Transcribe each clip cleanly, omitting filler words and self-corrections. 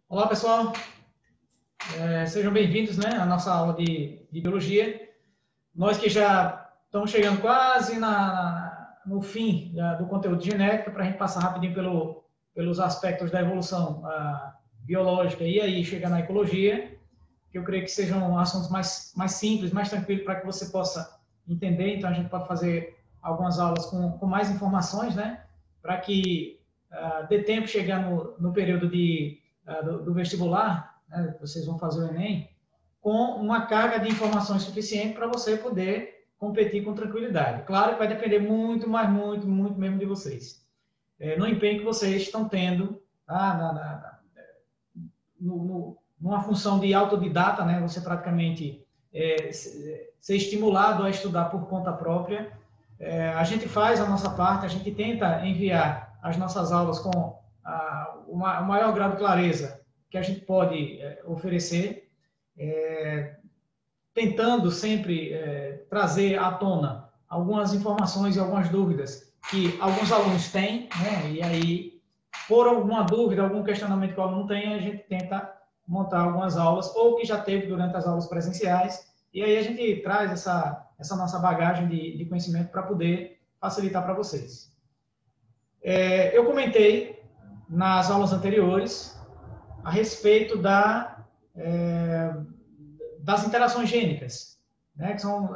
Olá, pessoal. Sejam bem-vindos, né, à nossa aula de biologia. Nós que já estamos chegando quase no fim do conteúdo de genética, para a gente passar rapidinho pelos aspectos da evolução biológica e aí chegar na ecologia, que eu creio que sejam assuntos mais simples, mais tranquilos para que você possa entender. Então, a gente pode fazer algumas aulas com mais informações, né, para que dê tempo chegar no período do vestibular, né, vocês vão fazer o Enem, com uma carga de informações suficiente para você poder competir com tranquilidade. Claro que vai depender muito, mas muito mesmo de vocês. No empenho que vocês estão tendo numa função de autodidata, né, você praticamente ser estimulado a estudar por conta própria. A gente faz a nossa parte, a gente tenta enviar as nossas aulas com o maior grau de clareza que a gente pode oferecer, tentando sempre trazer à tona algumas informações e algumas dúvidas que alguns alunos têm, né? E aí, por alguma dúvida, algum questionamento que o aluno tem, a gente tenta montar algumas aulas, ou que já teve durante as aulas presenciais, e aí a gente traz essa nossa bagagem de conhecimento para poder facilitar para vocês. Eu comentei nas aulas anteriores a respeito das interações gênicas, né, que são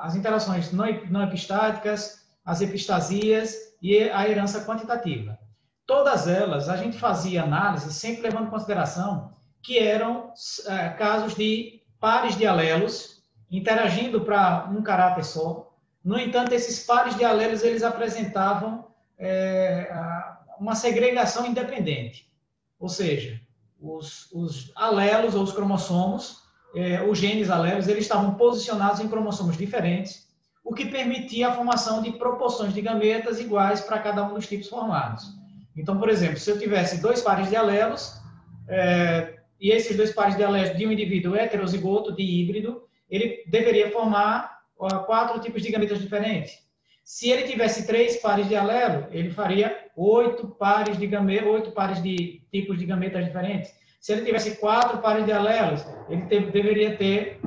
as interações não epistáticas, as epistasias e a herança quantitativa. Todas elas, a gente fazia análise sempre levando em consideração que eram casos de pares de alelos interagindo para um caráter só. No entanto, esses pares de alelos, eles apresentavam uma segregação independente. Ou seja, os alelos ou os cromossomos, os genes alelos, eles estavam posicionados em cromossomos diferentes, o que permitia a formação de proporções de gametas iguais para cada um dos tipos formados. Então, por exemplo, se eu tivesse dois pares de alelos, e esses dois pares de alelos de um indivíduo heterozigoto, de híbrido, ele deveria formar 4 tipos de gametas diferentes. Se ele tivesse 3 pares de alelo, ele faria 8 pares de tipos de gametas diferentes. Se ele tivesse 4 pares de alelos, ele deveria ter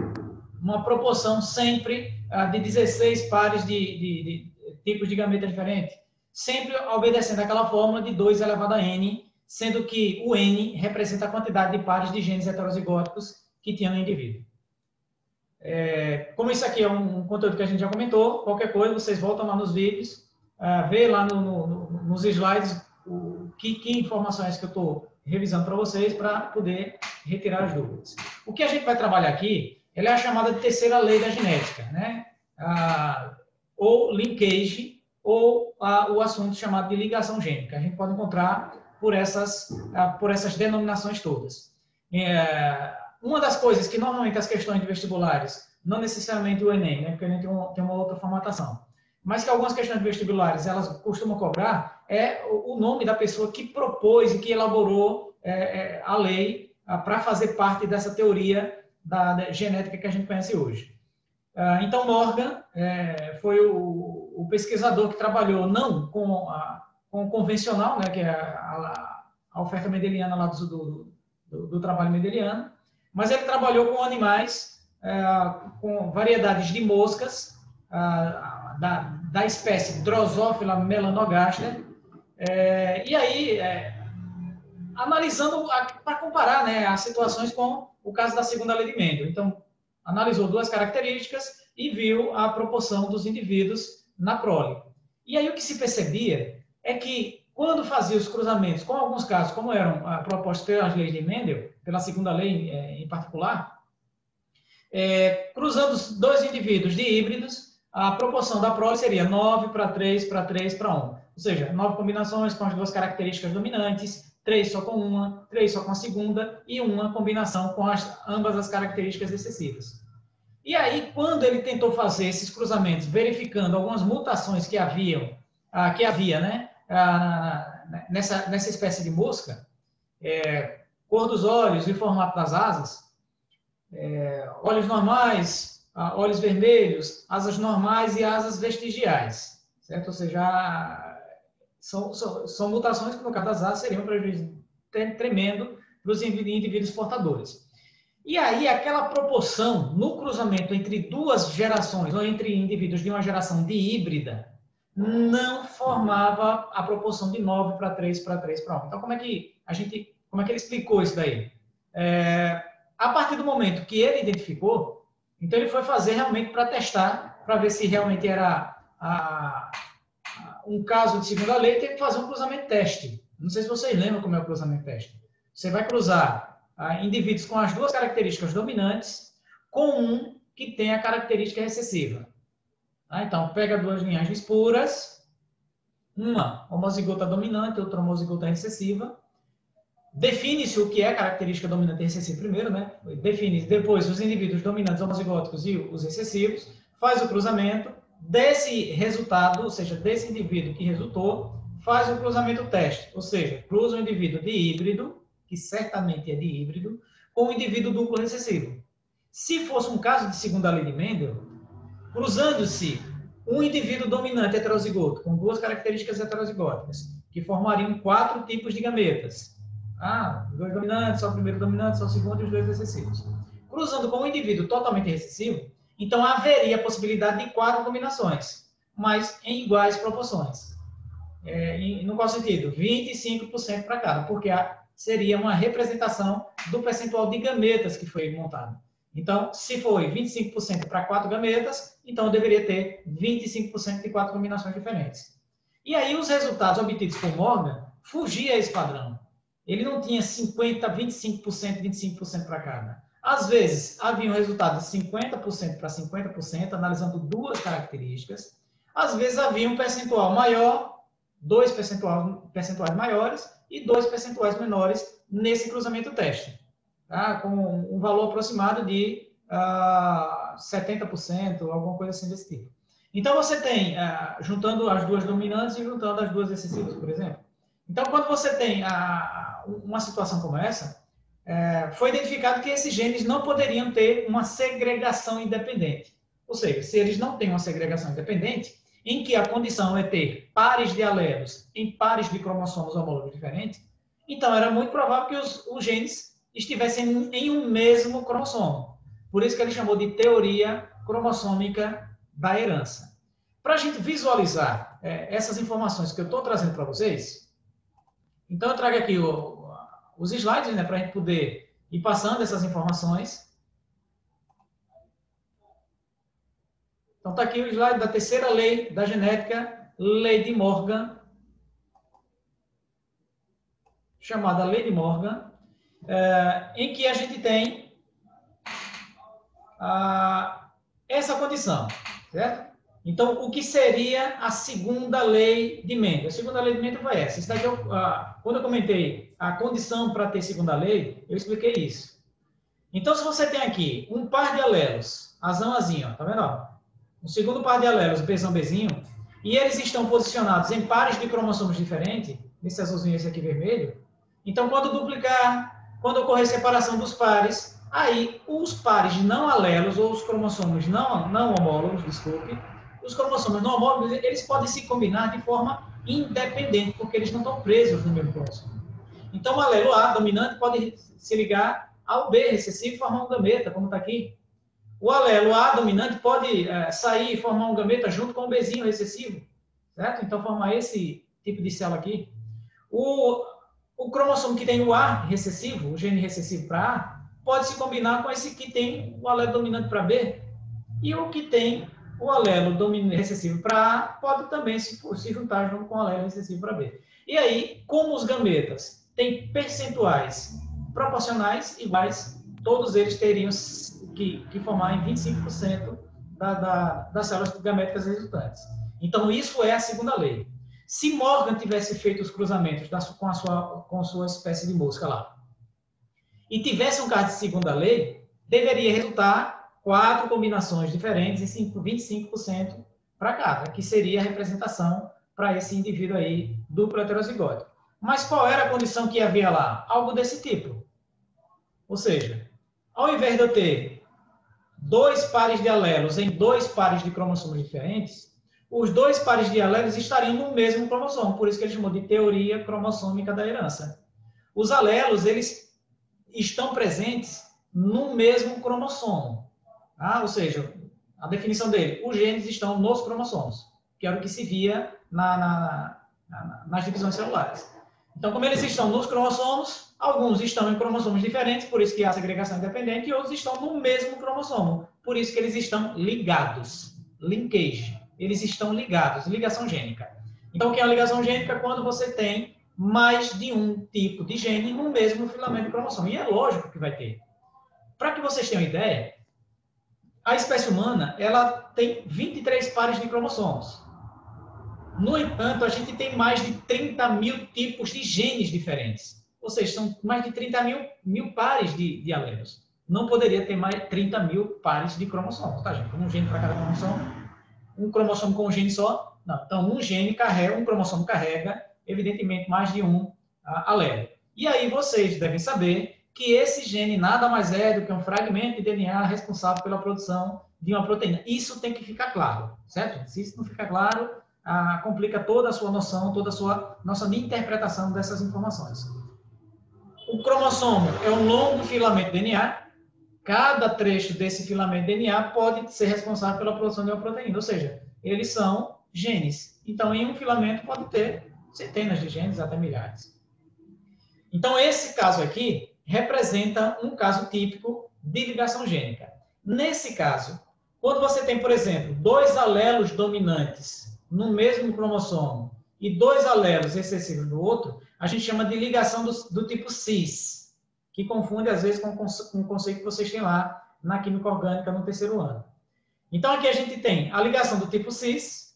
uma proporção sempre de 16 pares de tipos de gametas diferentes, sempre obedecendo aquela fórmula de 2 elevado a n, sendo que o n representa a quantidade de pares de genes heterozigóticos que tinha no indivíduo. Como isso aqui é um conteúdo que a gente já comentou, qualquer coisa, vocês voltam lá nos vídeos, vê lá nos slides que informações que eu estou revisando para vocês para poder retirar as dúvidas. O que a gente vai trabalhar aqui, ela é a chamada de terceira lei da genética, né? Ou linkage, ou o assunto chamado de ligação gênica. A gente pode encontrar por essas denominações todas. Uma das coisas que normalmente as questões de vestibulares, não necessariamente o Enem, né, porque o Enem tem uma outra formatação, mas que algumas questões de vestibulares elas costumam cobrar é o nome da pessoa que propôs e que elaborou a lei para fazer parte dessa teoria da genética que a gente conhece hoje. Então, Morgan foi o pesquisador que trabalhou não com o convencional, né, que é a oferta mendeliana lá do trabalho mendeliano, mas ele trabalhou com animais, com variedades de moscas, da espécie Drosophila melanogaster, e aí, analisando, para comparar, né, as situações com o caso da segunda lei de Mendel. Então, analisou 2 características e viu a proporção dos indivíduos na prole. E aí o que se percebia é que, quando fazia os cruzamentos, com alguns casos, como eram propostos pelas leis de Mendel, pela segunda lei em particular, cruzando os 2 indivíduos de híbridos, a proporção da prole seria 9 para 3 para 3 para 1. Ou seja, 9 combinações com as 2 características dominantes, 3 só com uma, 3 só com a segunda e uma combinação com ambas as características excessivas. E aí, quando ele tentou fazer esses cruzamentos, verificando algumas mutações que havia, né, nessa espécie de mosca, cor dos olhos e formato das asas, olhos normais, olhos vermelhos, asas normais e asas vestigiais, certo? Ou seja, são mutações que no caso das asas seriam prejuízo tremendo para os indivíduos portadores. E aí, aquela proporção no cruzamento entre duas gerações, ou entre indivíduos de uma geração de híbrida, não formava a proporção de 9 para 3 para 3 para 1. Então, como é que ele explicou isso daí? A partir do momento que ele identificou, então ele foi fazer realmente para testar, para ver se realmente era um caso de segunda lei, teve que fazer um cruzamento teste. Não sei se vocês lembram como é o cruzamento teste. Você vai cruzar indivíduos com as duas características dominantes com um que tem a característica recessiva. Então, pega duas linhagens puras, uma homozigota dominante, outra homozigota recessiva, define-se o que é característica dominante e recessiva primeiro, né? Define depois os indivíduos dominantes homozigóticos e os recessivos, faz o cruzamento, desse resultado, ou seja, desse indivíduo que resultou, faz o cruzamento teste, ou seja, cruza um indivíduo de híbrido, que certamente é de híbrido, com um indivíduo duplo recessivo. Se fosse um caso de segunda lei de Mendel, cruzando-se um indivíduo dominante heterozigoto com duas características heterozigóticas, que formariam 4 tipos de gametas. Dois dominantes, só o primeiro dominante, só o segundo e os dois recessivos. Cruzando com um indivíduo totalmente recessivo, então haveria a possibilidade de 4 combinações, mas em iguais proporções. No qual sentido? 25% para cada, porque seria uma representação do percentual de gametas que foi montado. Então, se foi 25% para 4 gametas, então eu deveria ter 25% de 4 combinações diferentes. E aí os resultados obtidos por Morgan fugiam a esse padrão. Ele não tinha 50%, 25%, 25% para cada. Às vezes, havia um resultado de 50% para 50%, analisando duas características. Às vezes, havia um percentual maior, 2 percentuais maiores e 2 percentuais menores nesse cruzamento teste, com um valor aproximado de 70%, alguma coisa assim desse tipo. Então, você tem, juntando as duas dominantes e juntando as duas recessivas, por exemplo. Então, quando você tem uma situação como essa, foi identificado que esses genes não poderiam ter uma segregação independente. Ou seja, se eles não têm uma segregação independente, em que a condição é ter pares de alelos em pares de cromossomos homólogos diferentes, então era muito provável que os genes estivessem em um mesmo cromossomo. Por isso que ele chamou de teoria cromossômica da herança. Para a gente visualizar essas informações que eu estou trazendo para vocês, então eu trago aqui os slides, né, para a gente poder ir passando essas informações. Então, está aqui o slide da terceira lei da genética, lei de Morgan, chamada lei de Morgan, em que a gente tem essa condição, certo? Então, o que seria a segunda lei de Mendel? A segunda lei de Mendel foi essa. Isso daqui quando eu comentei a condição para ter segunda lei, eu expliquei isso. Então, se você tem aqui um par de alelos, azão, azinho, tá vendo? Um segundo par de alelos, Bzão, Bzinho, e eles estão posicionados em pares de cromossomos diferentes, esse azulzinho e esse aqui vermelho, então, quando duplicar, quando ocorrer separação dos pares, aí os pares não alelos, ou os cromossomos não homólogos, desculpe, os cromossomos não homólogos, eles podem se combinar de forma independente, porque eles não estão presos no mesmo cromossomo. Então, o alelo A, dominante, pode se ligar ao B recessivo e formar um gameta, como está aqui. O alelo A dominante pode sair e formar um gameta junto com o Bzinho recessivo, certo? Então, formar esse tipo de célula aqui. O cromossomo que tem o A recessivo, o gene recessivo para A, pode se combinar com esse que tem o alelo dominante para B. E o que tem o alelo recessivo para A pode também se juntar junto com o alelo recessivo para B. E aí, como os gametas têm percentuais proporcionais iguais, todos eles teriam que formar em 25% das células gaméticas resultantes. Então, isso é a segunda lei. Se Morgan tivesse feito os cruzamentos com sua espécie de mosca lá, e tivesse um caso de segunda lei, deveria resultar 4 combinações diferentes e 25% para cada, que seria a representação para esse indivíduo aí duplo heterozigótico. Mas qual era a condição que havia lá? Algo desse tipo. Ou seja, ao invés de eu ter 2 pares de alelos em 2 pares de cromossomos diferentes, os 2 pares de alelos estariam no mesmo cromossomo, por isso que ele chamou de teoria cromossômica da herança. Os alelos, eles estão presentes no mesmo cromossomo. Tá? Ou seja, a definição dele, os genes estão nos cromossomos, que era o que se via nas divisões celulares. Então, como eles estão nos cromossomos, alguns estão em cromossomos diferentes, por isso que há segregação independente, e outros estão no mesmo cromossomo, por isso que eles estão ligados. Linkage. Eles estão ligados, ligação gênica. Então, o que é uma ligação gênica? Quando você tem mais de um tipo de gene no mesmo filamento de cromossomo. E é lógico que vai ter. Para que vocês tenham ideia, a espécie humana ela tem 23 pares de cromossomos. No entanto, a gente tem mais de 30 mil tipos de genes diferentes. Ou seja, são mais de 30 mil pares de alelos. Não poderia ter mais 30 mil pares de cromossomos, tá, gente? Um gene para cada cromossomo. Um cromossomo com um gene só? Não. Então, um cromossomo carrega, evidentemente, mais de um alelo. E aí vocês devem saber que esse gene nada mais é do que um fragmento de DNA responsável pela produção de uma proteína. Isso tem que ficar claro, certo? Se isso não ficar claro, complica toda a sua noção, toda a sua nossa interpretação dessas informações. O cromossomo é um longo filamento de DNA. Cada trecho desse filamento de DNA pode ser responsável pela produção de uma proteína, ou seja, eles são genes. Então, em um filamento pode ter centenas de genes, até milhares. Então, esse caso aqui representa um caso típico de ligação gênica. Nesse caso, quando você tem, por exemplo, dois alelos dominantes no mesmo cromossomo e dois alelos excessivos no outro, a gente chama de ligação do tipo cis, que confunde, às vezes, com o conceito que vocês têm lá na química orgânica no terceiro ano. Então, aqui a gente tem a ligação do tipo cis.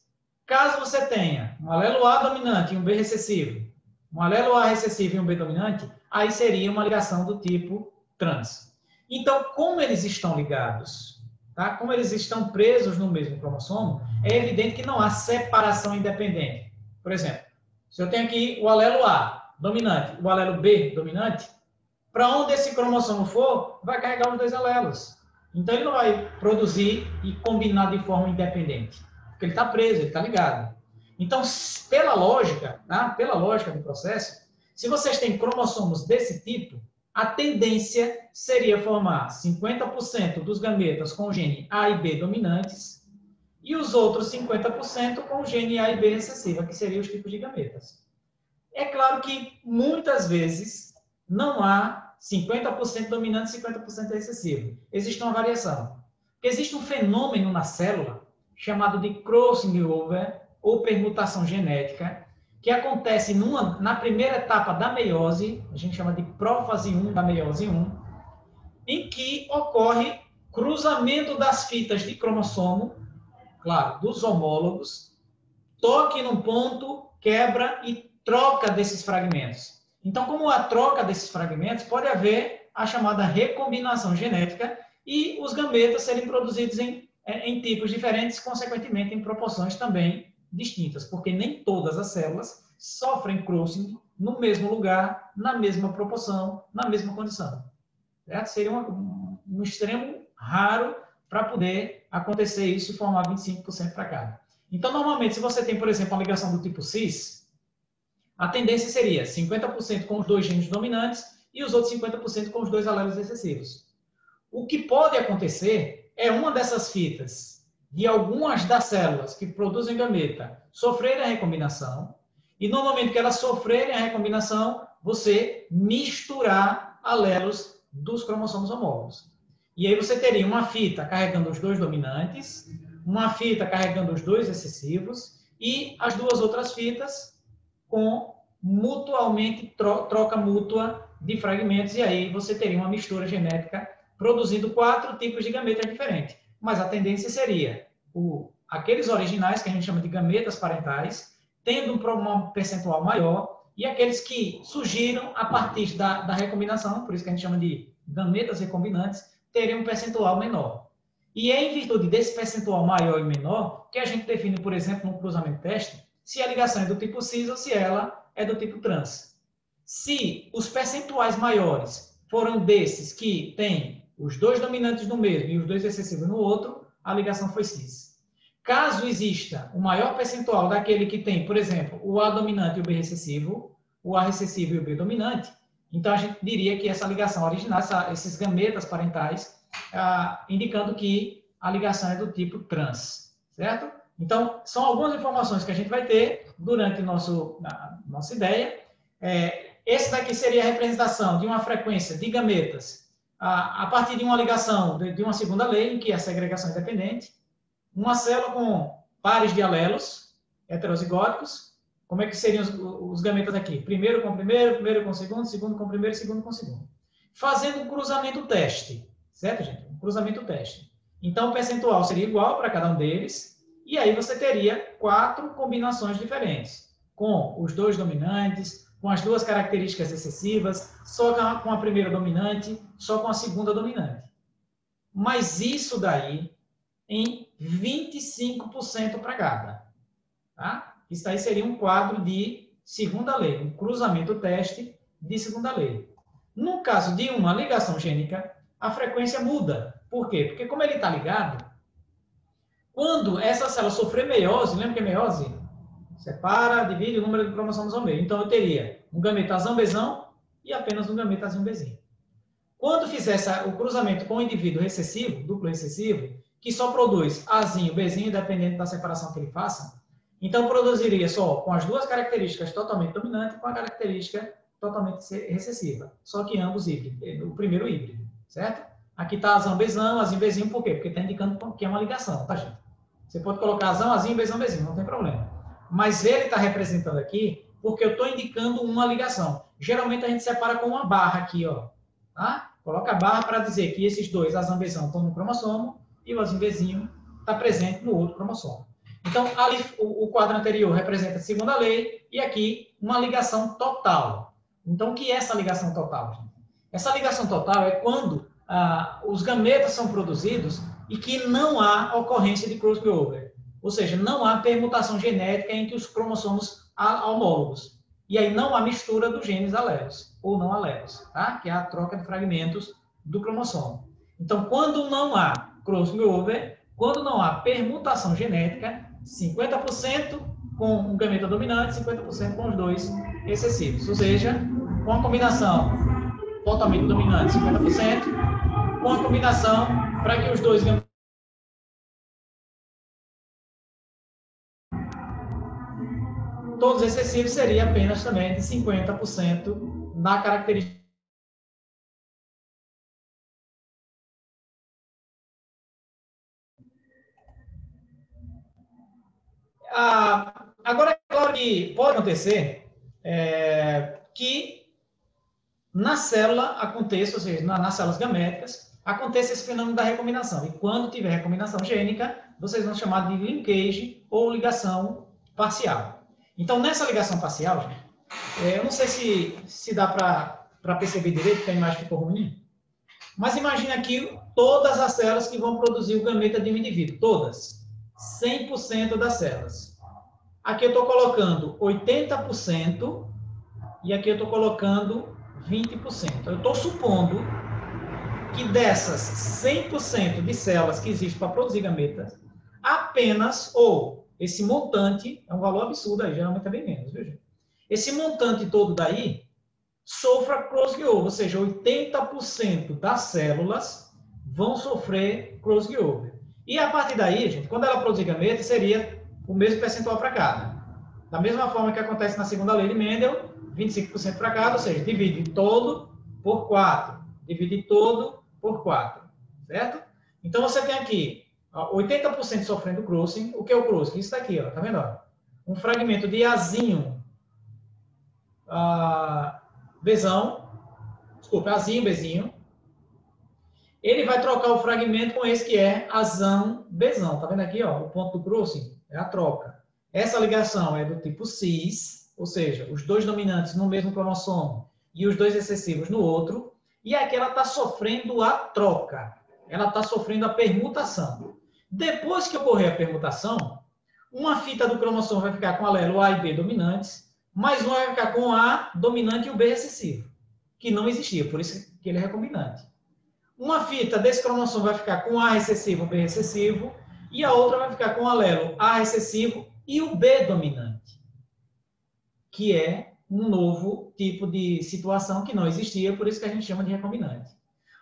Caso você tenha um alelo A dominante e um B recessivo, um alelo A recessivo e um B dominante, aí seria uma ligação do tipo trans. Então, como eles estão ligados, tá? Como eles estão presos no mesmo cromossomo, é evidente que não há separação independente. Por exemplo, se eu tenho aqui o alelo A dominante e o alelo B dominante, para onde esse cromossomo for, vai carregar os dois alelos. Então, ele não vai produzir e combinar de forma independente, porque ele está preso, ele está ligado. Então, pela lógica do processo, se vocês têm cromossomos desse tipo, a tendência seria formar 50% dos gametas com o gene A e B dominantes e os outros 50% com o gene A e B recessiva, que seriam os tipos de gametas. É claro que, muitas vezes, não há 50% dominante e 50% recessivo. Existe uma variação. Porque existe um fenômeno na célula chamado de crossing over, ou permutação genética, que acontece na primeira etapa da meiose, a gente chama de prófase 1 da meiose 1, em que ocorre cruzamento das fitas de cromossomo, claro, dos homólogos, toque num ponto, quebra e troca desses fragmentos. Então, como a troca desses fragmentos, pode haver a chamada recombinação genética e os gametas serem produzidos em tipos diferentes, consequentemente em proporções também distintas, porque nem todas as células sofrem crossing no mesmo lugar, na mesma proporção, na mesma condição. Certo? Seria um extremo raro para poder acontecer isso e formar 25% para cada. Então, normalmente, se você tem, por exemplo, uma ligação do tipo cis, a tendência seria 50% com os dois genes dominantes e os outros 50% com os dois alelos recessivos. O que pode acontecer é uma dessas fitas de algumas das células que produzem gameta sofrerem a recombinação e, no momento que elas sofrerem a recombinação, você misturar alelos dos cromossomos homólogos. E aí você teria uma fita carregando os dois dominantes, uma fita carregando os dois recessivos e as duas outras fitas com mutualmente troca mútua de fragmentos, e aí você teria uma mistura genética produzindo 4 tipos de gametas diferentes. Mas a tendência seria aqueles originais, que a gente chama de gametas parentais, tendo um percentual maior, e aqueles que surgiram a partir da recombinação, por isso que a gente chama de gametas recombinantes, teriam um percentual menor. E é em virtude desse percentual maior e menor que a gente define, por exemplo, no cruzamento teste, se a ligação é do tipo cis ou se ela é do tipo trans. Se os percentuais maiores foram desses que têm os dois dominantes no mesmo e os dois recessivos no outro, a ligação foi cis. Caso exista o maior percentual daquele que tem, por exemplo, o A dominante e o B recessivo, o A recessivo e o B dominante, Então, a gente diria que essa ligação original, esses gametas parentais, indicando que a ligação é do tipo trans, certo? Então, são algumas informações que a gente vai ter durante nossa ideia. Esse daqui seria a representação de uma frequência de gametas a partir de uma ligação de uma segunda lei, em que a segregação é independente. Uma célula com pares de alelos heterozigóticos. Como é que seriam os gametas aqui? Primeiro com primeiro, primeiro com segundo, segundo com primeiro, segundo com segundo. Fazendo um cruzamento teste, certo, gente? Um cruzamento teste. Então, o percentual seria igual para cada um deles, e aí você teria 4 combinações diferentes, com os 2 dominantes, com as 2 características excessivas, só com a primeira dominante, só com a segunda dominante. Mas isso daí em 25% para cada. Tá? Isso aí seria um quadro de segunda lei, um cruzamento teste de segunda lei. No caso de uma ligação gênica, a frequência muda. Por quê? Porque como ele está ligado, quando essa célula sofrer meiose, lembra que é meiose? Separa, divide o número de cromossomos ao meio. Então, eu teria um gameta azão-bezão e apenas um gameta azinho-bezinho. Quando fizesse o cruzamento com o indivíduo recessivo, duplo recessivo, que só produz azinho, bezinho, dependendo da separação que ele faça, então produziria só com as 2 características totalmente dominantes e com a característica totalmente recessiva. Só que ambos híbridos, o primeiro híbrido, certo? Aqui está azão, bezão, azinho, bezinho, por quê? Porque está indicando que é uma ligação, tá, gente? Você pode colocar azão, azinho, bezão, bezinho, não tem problema. Mas ele está representando aqui porque eu estou indicando uma ligação. Geralmente a gente separa com uma barra aqui, ó. Tá? Coloca a barra para dizer que esses 2, azão, bezão, estão no cromossomo e o azinho, bezinho está presente no outro cromossomo. Então, ali, o quadro anterior representa a segunda lei e aqui uma ligação total. Então, o que é essa ligação total, gente? Essa ligação total é quando os gametas são produzidos e que não há ocorrência de crossover. Ou seja, não há permutação genética entre os cromossomos homólogos. E aí não há mistura dos genes alelos ou não alelos, tá? Que é a troca de fragmentos do cromossomo. Então, quando não há crossover, quando não há permutação genética, 50% com um gameta dominante, 50% com os 2 excessivos. Ou seja, com a combinação totalmente dominante, 50%, com a combinação para que os 2 gametas todos excessivos seria apenas também de 50% na característica. Agora, é claro que pode acontecer que na célula aconteça, ou seja, nas células gaméticas, aconteça esse fenômeno da recombinação. E quando tiver recombinação gênica, vocês vão chamar de linkage ou ligação parcial. Então, nessa ligação parcial, gente, eu não sei se dá para perceber direito, porque a imagem ficou ruim, mas imagine aqui todas as células que vão produzir o gameta de um indivíduo, todas, 100% das células. Aqui eu estou colocando 80% e aqui eu estou colocando 20%. Eu estou supondo que dessas 100% de células que existem para produzir gametas, apenas, ou esse montante, é um valor absurdo aí, geralmente é bem menos, viu, gente? Esse montante todo daí sofra crossover, ou seja, 80% das células vão sofrer crossover. E a partir daí, gente, quando ela produzir gameta, seria o mesmo percentual para cada. Da mesma forma que acontece na segunda lei de Mendel, 25% para cada, ou seja, divide todo por 4. Divide todo por 4, certo? Então, você tem aqui 80% sofrendo crossing. O que é o crossing? Isso daqui, ó, tá vendo? Ó? Um fragmento de azinho, bezão, desculpa, azinho, bezinho. Ele vai trocar o fragmento com esse que é azão, bezão. Tá vendo aqui, ó? O ponto do crossing é a troca. Essa ligação é do tipo cis, ou seja, os 2 dominantes no mesmo cromossomo e os 2 excessivos no outro. E aqui ela está sofrendo a troca. Ela está sofrendo a permutação. Depois que ocorrer a permutação, uma fita do cromossomo vai ficar com alelo A e B dominantes, mais uma vai ficar com A dominante e o B recessivo, que não existia, por isso que ele é recombinante. Uma fita desse cromossomo vai ficar com A recessivo e B recessivo, e a outra vai ficar com alelo A recessivo e o B dominante, que é um novo tipo de situação que não existia, por isso que a gente chama de recombinante.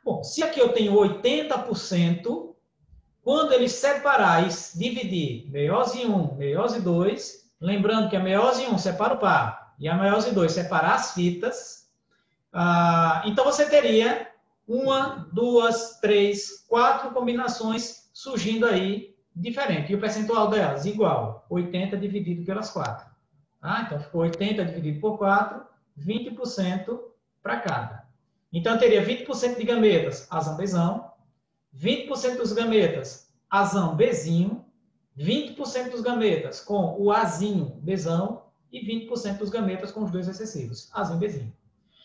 Bom, se aqui eu tenho 80%, quando ele separar e dividir meiose 1, meiose 2, lembrando que a meiose 1 separa o par e a meiose 2 separa as fitas, então você teria 1, 2, 3, 4 combinações surgindo aí diferente. E o percentual delas igual, 80 dividido pelas 4. Então, ficou 80 dividido por 4, 20% para cada. Então, eu teria 20% de gametas azão-bezão, 20% dos gametas azão-bezinho, 20% dos gametas com o azinho-bezão e 20% dos gametas com os dois recessivos, azinho-bezinho.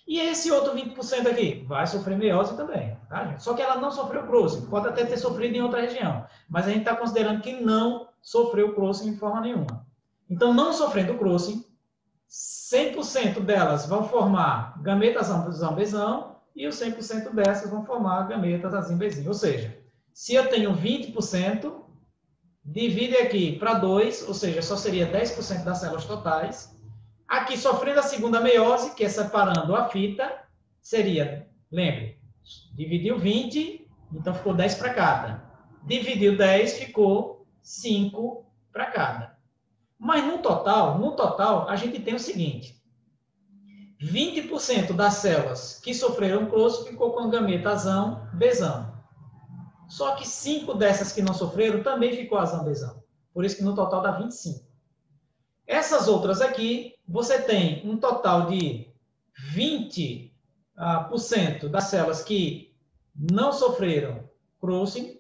E esse outro 20% aqui vai sofrer meiose também, tá, gente? Só que ela não sofreu crossing, pode até ter sofrido em outra região, mas a gente está considerando que não sofreu crossing de forma nenhuma. Então, não sofrendo crossing, 100% delas vão formar gametas azão-bezão e os 100% dessas vão formar gametas azinho-bezinho. Ou seja, se eu tenho 20%, divide aqui para 2, ou seja, só seria 10% das células totais. Aqui, sofrendo a segunda meiose, que é separando a fita, seria, lembre, dividiu 20, então ficou 10 para cada. Dividiu 10, ficou 5 para cada. Mas no total, a gente tem o seguinte: 20% das células que sofreram crossing ficou com gameta azão-bezão. Só que 5 dessas que não sofreram também ficou azão-bezão. Por isso que no total dá 25. Essas outras aqui, você tem um total de 20% das células que não sofreram crossing,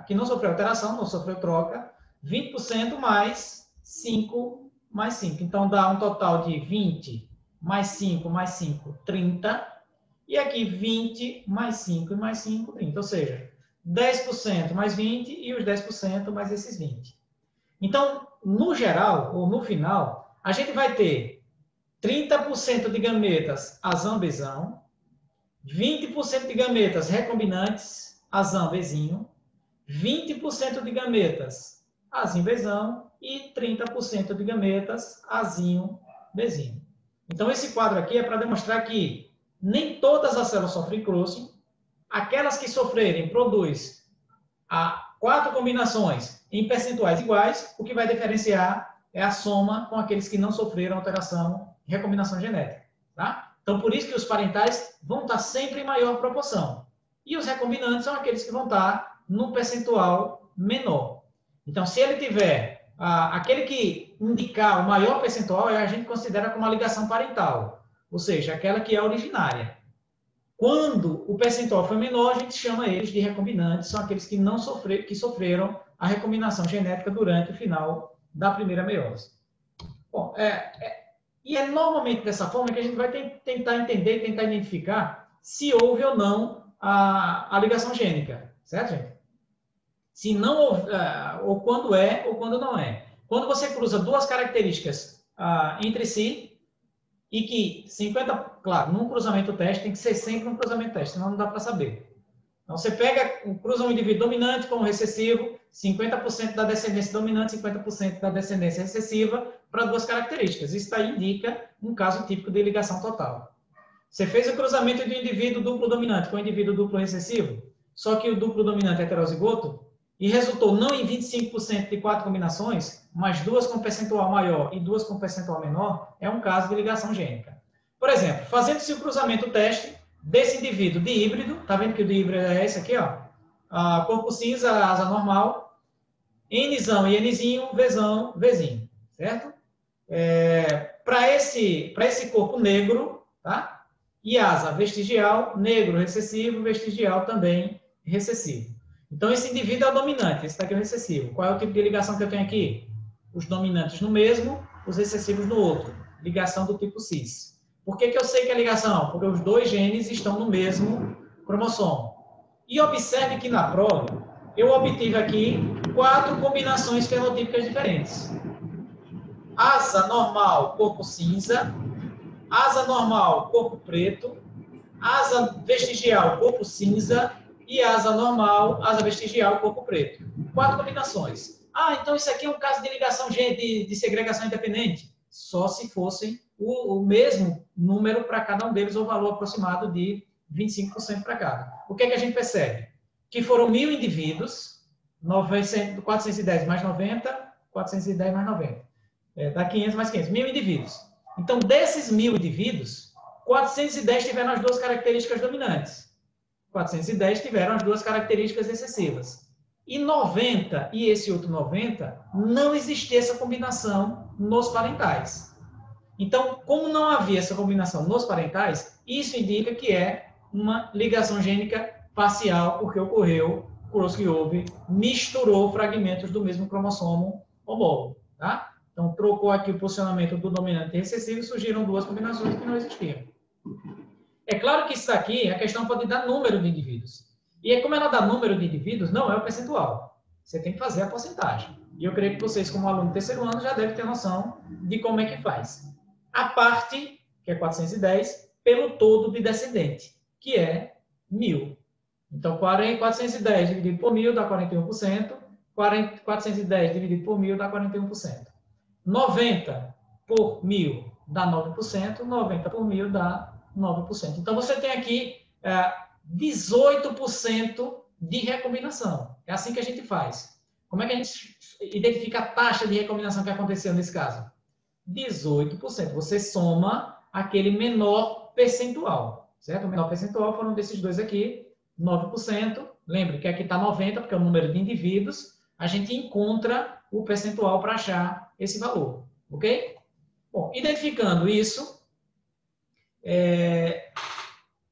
que não sofreu alteração, não sofreu troca, 20% mais 5 mais 5. Então, dá um total de 20 mais 5 mais 5, 30. E aqui 20 mais 5 e mais 5, 30. Ou seja, 10% mais 20 e os 10% mais esses 20. Então, no geral, ou no final, a gente vai ter 30% de gametas azão-bezão, 20% de gametas recombinantes azão-bezinho, 20% de gametas azinho-bezão e 30% de gametas azinho-bezinho. Então, esse quadro aqui é para demonstrar que nem todas as células sofrem crossing. Aquelas que sofrerem produz 4 combinações em percentuais iguais. O que vai diferenciar é a soma com aqueles que não sofreram alteração e recombinação genética. Tá? Então, por isso que os parentais vão estar sempre em maior proporção. E os recombinantes são aqueles que vão estar num percentual menor. Então, se ele tiver aquele que indicar o maior percentual, a gente considera como uma ligação parental, ou seja, aquela que é originária. Quando o percentual for menor, a gente chama eles de recombinantes, são aqueles que não sofreram a recombinação genética durante o final da primeira meiose. Bom, e é normalmente dessa forma que a gente vai tentar entender, tentar identificar se houve ou não a ligação gênica, certo, gente? Se não houve, ou quando é, ou quando não é. Quando você cruza duas características entre si, e que 50, claro, num cruzamento teste tem que ser sempre um cruzamento teste, senão não dá para saber. Então, você cruza um indivíduo dominante com um recessivo, 50% da descendência dominante, 50% da descendência recessiva, para duas características. Isso aí indica um caso típico de ligação total. Você fez o cruzamento de um indivíduo duplo dominante com um indivíduo duplo recessivo, só que o duplo dominante é heterozigoto, e resultou não em 25% de 4 combinações, mas 2 com percentual maior e 2 com percentual menor, é um caso de ligação gênica. Por exemplo, fazendo-se o cruzamento teste desse indivíduo de híbrido, tá vendo que o de híbrido é esse aqui, ó, corpo cinza, asa normal, Nzão e Nzinho, Vzão, Vzinho, certo? Para esse corpo negro, tá? E asa vestigial, negro recessivo, vestigial também recessivo. Então, esse indivíduo é o dominante, esse daqui é o recessivo. Qual é o tipo de ligação que eu tenho aqui? Os dominantes no mesmo, os recessivos no outro. Ligação do tipo cis. Por que eu sei que é ligação? Porque os dois genes estão no mesmo cromossomo. E observe que na prova, eu obtive aqui 4 combinações fenotípicas diferentes. Asa normal, corpo cinza. Asa normal, corpo preto. Asa vestigial, corpo cinza. E asa normal, asa vestigial, corpo preto. 4 combinações. Então isso aqui é um caso de ligação de segregação independente. Só se fossem o mesmo número para cada um deles, ou valor aproximado de 25% para cada. O que é que a gente percebe? Que foram 1.000 indivíduos, 410 mais 90, 410 mais 90. Dá 500 mais 500, 1.000 indivíduos. Então, desses 1.000 indivíduos, 410 tiveram as duas características dominantes. 410 tiveram as duas características recessivas. E 90 e esse outro 90, não existia essa combinação nos parentais. Então, como não havia essa combinação nos parentais, isso indica que é uma ligação gênica parcial, porque ocorreu, que houve, misturou fragmentos do mesmo cromossomo homólogo, tá? Então, trocou aqui o posicionamento do dominante e recessivo e surgiram duas combinações que não existiam. É claro que isso aqui, a questão pode dar número de indivíduos. E como ela dá número de indivíduos, não é o percentual. Você tem que fazer a porcentagem. E eu creio que vocês, como aluno do terceiro ano, já devem ter noção de como é que faz. A parte, que é 410, pelo todo de descendente, que é 1.000. Então, 410 dividido por 1.000 dá 41%. 410 dividido por 1.000 dá 41%. 90 por 1.000 dá 9%. 90 por 1.000 dá 9%. Então, você tem aqui 18% de recombinação. É assim que a gente faz. Como é que a gente identifica a taxa de recombinação que aconteceu nesse caso? 18%. Você soma aquele menor percentual, certo? O menor percentual foram desses dois aqui, 9%. Lembre que aqui está 90%, porque é o número de indivíduos. A gente encontra o percentual para achar esse valor, ok? Bom, identificando isso,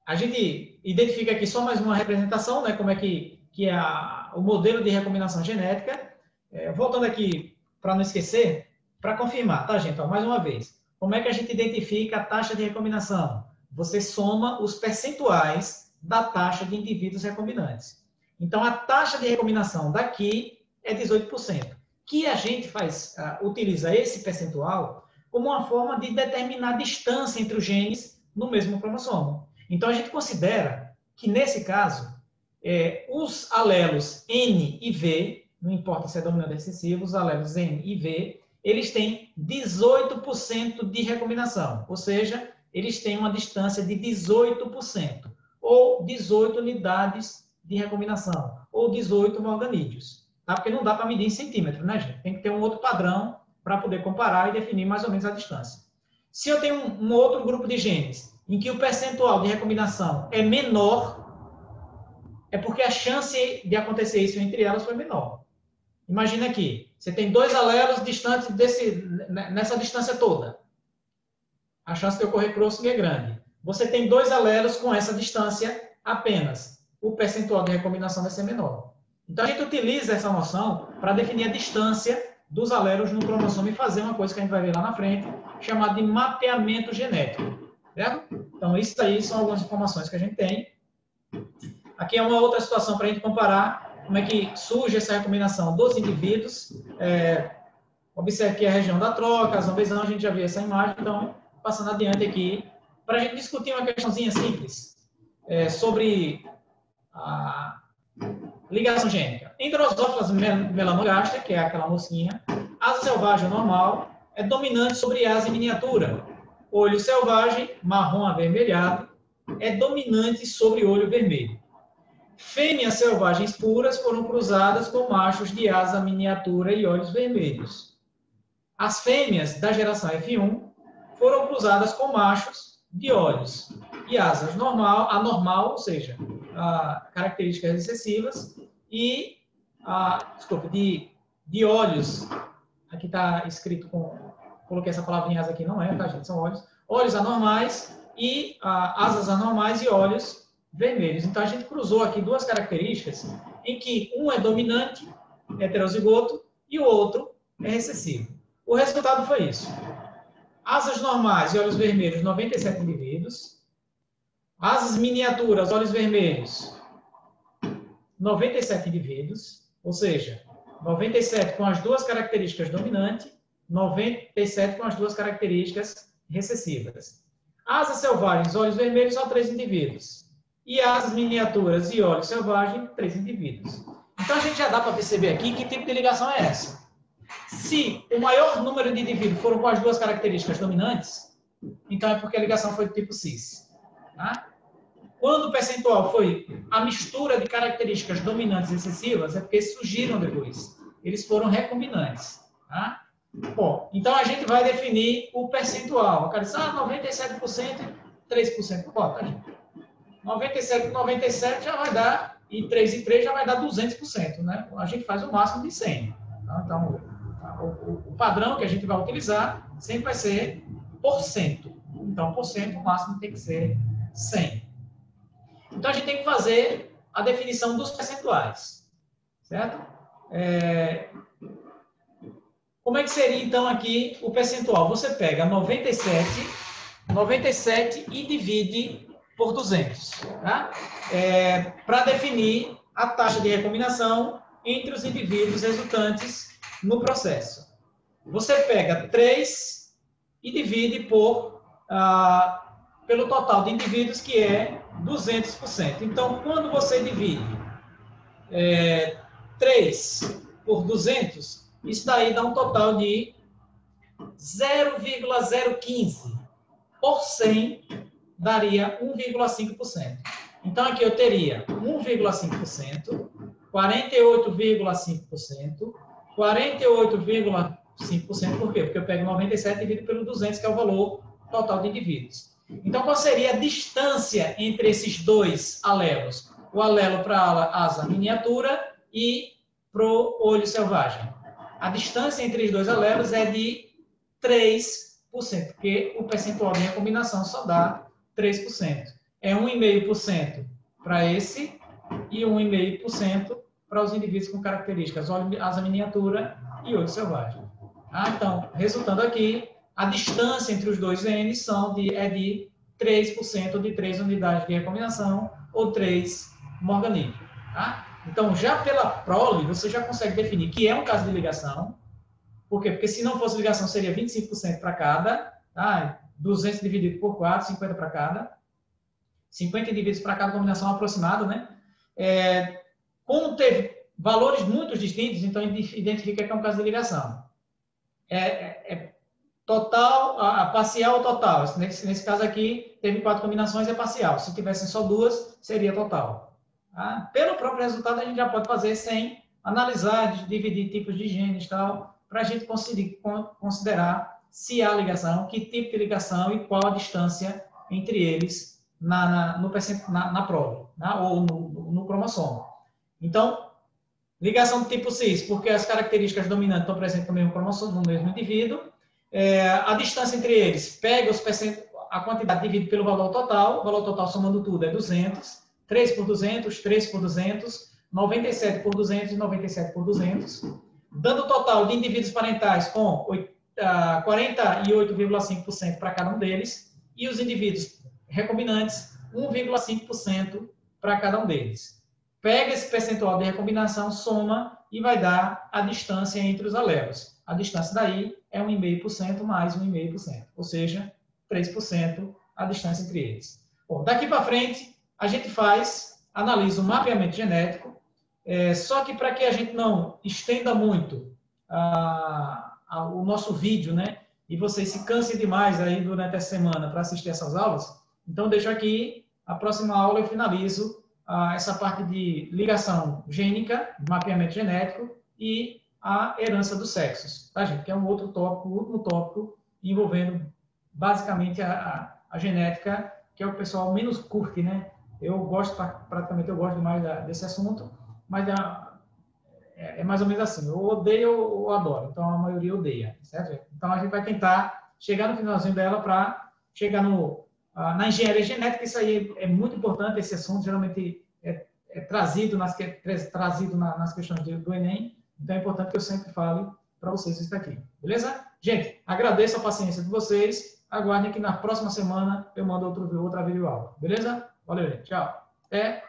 a gente identifica aqui só mais uma representação, né? Como é que é o modelo de recombinação genética. Voltando aqui, para não esquecer, para confirmar, tá, gente? Ó, mais uma vez. Como é que a gente identifica a taxa de recombinação? Você soma os percentuais da taxa de indivíduos recombinantes. Então, a taxa de recombinação daqui é 18%. Que a gente utiliza esse percentual como uma forma de determinar a distância entre os genes no mesmo cromossomo. Então, a gente considera que, nesse caso, os alelos N e V, não importa se é dominante ou recessivo, os alelos N e V, eles têm 18% de recombinação, ou seja, eles têm uma distância de 18%, ou 18 unidades de recombinação, ou 18 morganídeos, tá? Porque não dá para medir em centímetros, né, gente? Tem que ter um outro padrão para poder comparar e definir mais ou menos a distância. Se eu tenho um outro grupo de genes em que o percentual de recombinação é menor, é porque a chance de acontecer isso entre elas foi menor. Imagina aqui, você tem dois alelos distantes nessa distância toda. A chance de ocorrer crossing é grande. Você tem dois alelos com essa distância apenas. O percentual de recombinação vai ser menor. Então, a gente utiliza essa noção para definir a distância dos alelos no cromossomo e fazer uma coisa que a gente vai ver lá na frente, chamada de mapeamento genético. Certo? Então, isso aí são algumas informações que a gente tem. Aqui é uma outra situação para a gente comparar como é que surge essa recombinação dos indivíduos. Observe aqui a região da troca, a zambezão, a gente já viu essa imagem, então, passando adiante aqui, para a gente discutir uma questãozinha simples sobre a ligação gênica. Em Drosophila melanogaster, que é aquela mocinha, asa selvagem normal é dominante sobre asa em miniatura. Olho selvagem, marrom avermelhado, é dominante sobre olho vermelho. Fêmeas selvagens puras foram cruzadas com machos de asa miniatura e olhos vermelhos. As fêmeas da geração F1 foram cruzadas com machos de olhos e asas anormal, ou seja, características recessivas, e de olhos, aqui está escrito coloquei essa palavrinha asa aqui, não é, tá, gente? São olhos anormais e asas anormais e olhos vermelhos. Então, a gente cruzou aqui duas características em que um é dominante, heterozigoto, e o outro é recessivo. O resultado foi isso. Asas normais e olhos vermelhos, 97 indivíduos. Asas miniaturas, olhos vermelhos, 97 indivíduos. Ou seja, 97 com as duas características dominantes, 97 com as duas características recessivas. Asas selvagens, olhos vermelhos, só 3 indivíduos. E asas miniaturas e olhos selvagens, 3 indivíduos. Então, a gente já dá para perceber aqui que tipo de ligação é essa. Se o maior número de indivíduos foram com as duas características dominantes, então é porque a ligação foi do tipo cis. Tá? Quando o percentual foi a mistura de características dominantes e excessivas, é porque eles surgiram depois. Eles foram recombinantes. Tá? Bom, então a gente vai definir o percentual. O cara diz, 97% e 3%. Bota, gente. 97 com 97 já vai dar, e 3 e 3 já vai dar 200%. Né? A gente faz o máximo de 100. Tá? Então, o padrão que a gente vai utilizar sempre vai ser por cento. Então, por cento, o máximo tem que ser 100. Então, a gente tem que fazer a definição dos percentuais. Certo? Como é que seria, então, aqui o percentual? Você pega 97 e divide por 200. Tá? Para definir a taxa de recombinação entre os indivíduos resultantes no processo. Você pega 3 e divide pelo total de indivíduos, que é 200%. Então, quando você divide 3 por 200, isso daí dá um total de 0,015 por 100, daria 1,5%. Então, aqui eu teria 1,5%, 48,5%, 48,5%, por quê? Porque eu pego 97 e divido pelo 200, que é o valor total de indivíduos. Então, qual seria a distância entre esses dois alelos? O alelo para a asa miniatura e para o olho selvagem. A distância entre os dois alelos é de 3%, porque o percentual de recombinação só dá 3%. É 1,5% para esse e 1,5% para os indivíduos com características asa miniatura e olho selvagem. Então, resultando aqui, a distância entre os dois N é de 3%, de 3 unidades de recombinação, ou 3 Morgan. Tá? Então, já pela prole, você já consegue definir que é um caso de ligação. Por quê? Porque se não fosse ligação, seria 25% para cada, tá? 200 dividido por 4, 50 para cada. 50 indivíduos para cada combinação aproximada, né? Como teve valores muito distintos, então identifica que é um caso de ligação. Total, parcial ou total. Nesse caso aqui, teve 4 combinações, é parcial. Se tivessem só 2, seria total. Tá? Pelo próprio resultado, a gente já pode fazer sem analisar, dividir tipos de genes e tal, para a gente conseguir considerar se há ligação, que tipo de ligação e qual a distância entre eles na prole, tá? Ou no cromossomo. Então, ligação do tipo cis, porque as características dominantes estão presentes no mesmo cromossomo, no mesmo indivíduo. A distância entre eles, pega a quantidade dividida pelo valor total, o valor total somando tudo é 200, 3 por 200, 3 por 200, 97 por 200 e 97 por 200, dando o total de indivíduos parentais com 48,5% para cada um deles, e os indivíduos recombinantes, 1,5% para cada um deles. Pega esse percentual de recombinação, soma e vai dar a distância entre os alelos. A distância daí é 1,5% mais 1,5%, ou seja, 3% a distância entre eles. Bom, daqui para frente, a gente analisa o mapeamento genético, só que para que a gente não estenda muito o nosso vídeo, né, e vocês se cansem demais aí durante a semana para assistir essas aulas, então deixo aqui, a próxima aula eu finalizo essa parte de ligação gênica, mapeamento genético e a herança dos sexos, tá, gente? Que é um outro tópico, o último tópico, envolvendo basicamente a genética, que é o pessoal menos curte, né? Praticamente eu gosto demais desse assunto, mas é mais ou menos assim, eu odeio ou adoro, então a maioria odeia, certo? Então a gente vai tentar chegar no finalzinho dela para chegar na engenharia genética. Isso aí é muito importante, esse assunto geralmente é trazido nas questões do Enem, então é importante que eu sempre fale para vocês isso daqui, beleza? Gente, agradeço a paciência de vocês, aguardem que na próxima semana eu mando outra videoaula, beleza? Valeu, gente, tchau, até!